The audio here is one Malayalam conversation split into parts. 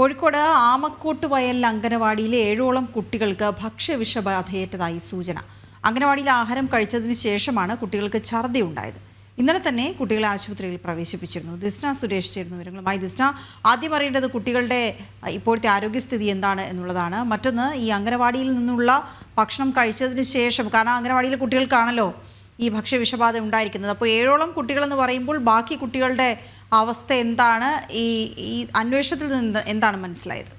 കോഴിക്കോട് ആമക്കോട്ട് വയൽ അംഗനവാടിയിലെ 7ഓളം കുട്ടികൾക്ക് ഭക്ഷ്യവിഷബാധയേറ്റതായി സൂചന. അംഗനവാടിയിൽ ആഹാരം കഴിച്ചതിന് ശേഷമാണ് കുട്ടികൾക്ക് ഛർദി ഉണ്ടായത്. ഇന്നലെ തന്നെ കുട്ടികളെ ആശുപത്രിയിൽ പ്രവേശിപ്പിച്ചിരുന്നു. ദിസ്ന സുരേഷ് ചേരുന്ന വിവരങ്ങളുമായി. ദിസ്ന, ആദ്യം അറിയേണ്ടത് കുട്ടികളുടെ ഇപ്പോഴത്തെ ആരോഗ്യസ്ഥിതി എന്താണ് എന്നുള്ളതാണ്. മറ്റൊന്ന്, ഈ അംഗനവാടിയിൽ നിന്നുള്ള ഭക്ഷണം കഴിച്ചതിന് ശേഷം, കാരണം അംഗനവാടിയിലെ കുട്ടികൾക്കാണല്ലോ ഈ ഭക്ഷ്യവിഷബാധ ഉണ്ടായിരിക്കുന്നത്. അപ്പോൾ 7ഓളം കുട്ടികളെന്ന് പറയുമ്പോൾ ബാക്കി കുട്ടികളുടെ അവസ്ഥ എന്താണ്? ഈ അന്വേഷണത്തിൽ നിന്ന് എന്താണ് മനസ്സിലായത്?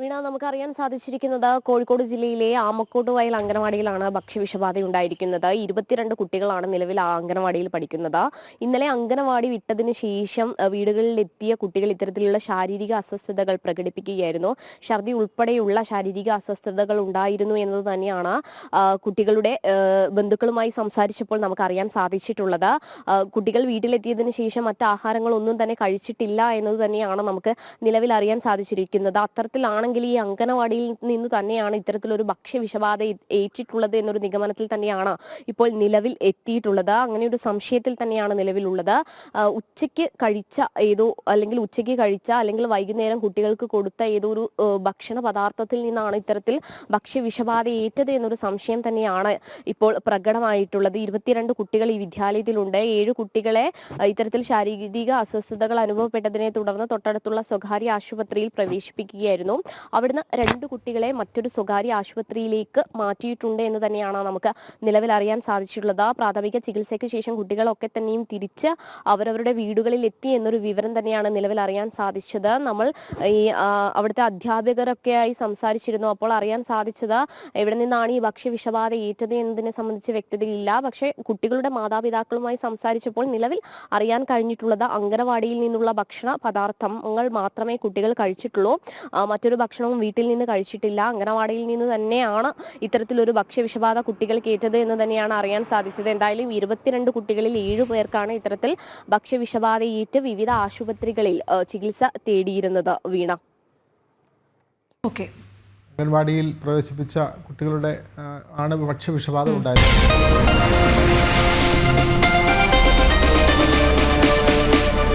വീണ, നമുക്കറിയാൻ സാധിച്ചിരിക്കുന്നത് കോഴിക്കോട് ജില്ലയിലെ ആമക്കോട്ട് വയൽ അംഗനവാടിയിലാണ് ഭക്ഷ്യവിഷബാധ ഉണ്ടായിരിക്കുന്നത്. 22 കുട്ടികളാണ് നിലവിൽ ആ അംഗനവാടിയിൽ പഠിക്കുന്നത്. ഇന്നലെ അംഗനവാടി വിട്ടതിന് ശേഷം വീടുകളിലെത്തിയ കുട്ടികൾ ഇത്തരത്തിലുള്ള ശാരീരിക അസ്വസ്ഥതകൾ പ്രകടിപ്പിക്കുകയായിരുന്നു. ഛർദി ഉൾപ്പെടെയുള്ള ശാരീരിക അസ്വസ്ഥതകൾ ഉണ്ടായിരുന്നു എന്നത് തന്നെയാണ് കുട്ടികളുടെ ബന്ധുക്കളുമായി സംസാരിച്ചപ്പോൾ നമുക്കറിയാൻ സാധിച്ചിട്ടുള്ളത്. കുട്ടികൾ വീട്ടിലെത്തിയതിനു ശേഷം മറ്റ് ആഹാരങ്ങളൊന്നും തന്നെ കഴിച്ചിട്ടില്ല എന്നത് തന്നെയാണ് നമുക്ക് നിലവിൽ അറിയാൻ സാധിച്ചിരിക്കുന്നത്. അത്തരത്തിലാണ് ഈ അംഗനവാടിയിൽ നിന്ന് തന്നെയാണ് ഇത്തരത്തിലൊരു ഭക്ഷ്യവിഷബാധ ഏറ്റിട്ടുള്ളത് എന്നൊരു നിഗമനത്തിൽ തന്നെയാണ് ഇപ്പോൾ നിലവിൽ എത്തിയിട്ടുള്ളത്. അങ്ങനെ ഒരു സംശയത്തിൽ തന്നെയാണ് നിലവിലുള്ളത്. ഉച്ചയ്ക്ക് കഴിച്ച അല്ലെങ്കിൽ വൈകുന്നേരം കുട്ടികൾക്ക് കൊടുത്ത ഏതോ ഒരു ഭക്ഷണ പദാർത്ഥത്തിൽ നിന്നാണ് ഇത്തരത്തിൽ ഭക്ഷ്യവിഷബാധ ഏറ്റത് എന്നൊരു സംശയം തന്നെയാണ് ഇപ്പോൾ പ്രകടമായിട്ടുള്ളത്. 22 കുട്ടികൾ ഈ വിദ്യാലയത്തിലുണ്ട്. 7 കുട്ടികളെ ഇത്തരത്തിൽ ശാരീരിക അസ്വസ്ഥതകൾ അനുഭവപ്പെട്ടതിനെ തുടർന്ന് തൊട്ടടുത്തുള്ള സ്വകാര്യ ആശുപത്രിയിൽ പ്രവേശിപ്പിക്കുകയായിരുന്നു. അവിടുന്ന് 2 കുട്ടികളെ മറ്റൊരു സ്വകാര്യ ആശുപത്രിയിലേക്ക് മാറ്റിയിട്ടുണ്ട് എന്ന് തന്നെയാണ് നമുക്ക് നിലവിൽ അറിയാൻ സാധിച്ചിട്ടുള്ളത്. പ്രാഥമിക ചികിത്സയ്ക്ക് ശേഷം കുട്ടികളൊക്കെ തന്നെയും തിരിച്ച് അവരവരുടെ വീടുകളിൽ എത്തി എന്നൊരു വിവരം തന്നെയാണ് നിലവിൽ അറിയാൻ സാധിച്ചത്. നമ്മൾ ഈ അവിടുത്തെ അധ്യാപകരൊക്കെയായി സംസാരിച്ചിരുന്നു. അപ്പോൾ അറിയാൻ സാധിച്ചത് എവിടെ നിന്നാണ് ഈ ഭക്ഷ്യവിഷബാധ ഏറ്റത് എന്നതിനെ സംബന്ധിച്ച് വ്യക്തതയില്ല. പക്ഷേ കുട്ടികളുടെ മാതാപിതാക്കളുമായി സംസാരിച്ചപ്പോൾ നിലവിൽ അറിയാൻ കഴിഞ്ഞിട്ടുള്ളത് അംഗനവാടിയിൽ നിന്നുള്ള ഭക്ഷണ പദാർത്ഥങ്ങൾ മാത്രമേ കുട്ടികൾ കഴിച്ചിട്ടുള്ളൂ. മറ്റൊരു ഭക്ഷണവും വീട്ടിൽ നിന്ന് കഴിച്ചിട്ടില്ല. അംഗനവാടിയിൽ നിന്ന് തന്നെയാണ് ഇത്തരത്തിലൊരു ഭക്ഷ്യവിഷബാധ കുട്ടികൾക്ക് ഏറ്റത് എന്ന് തന്നെയാണ് അറിയാൻ സാധിച്ചത്. എന്തായാലും 22 കുട്ടികളിൽ 7 പേർക്കാണ് ഇത്തരത്തിൽ ഭക്ഷ്യവിഷബാധ ഏറ്റ് വിവിധ ആശുപത്രികളിൽ ചികിത്സ തേടിയിരുന്നത്. വീണ, അംഗൻവാടിയിൽ പ്രവേശിപ്പിച്ച കുട്ടികളുടെ ആണ് ഭക്ഷ്യവിഷബാധ ഉണ്ടായത്.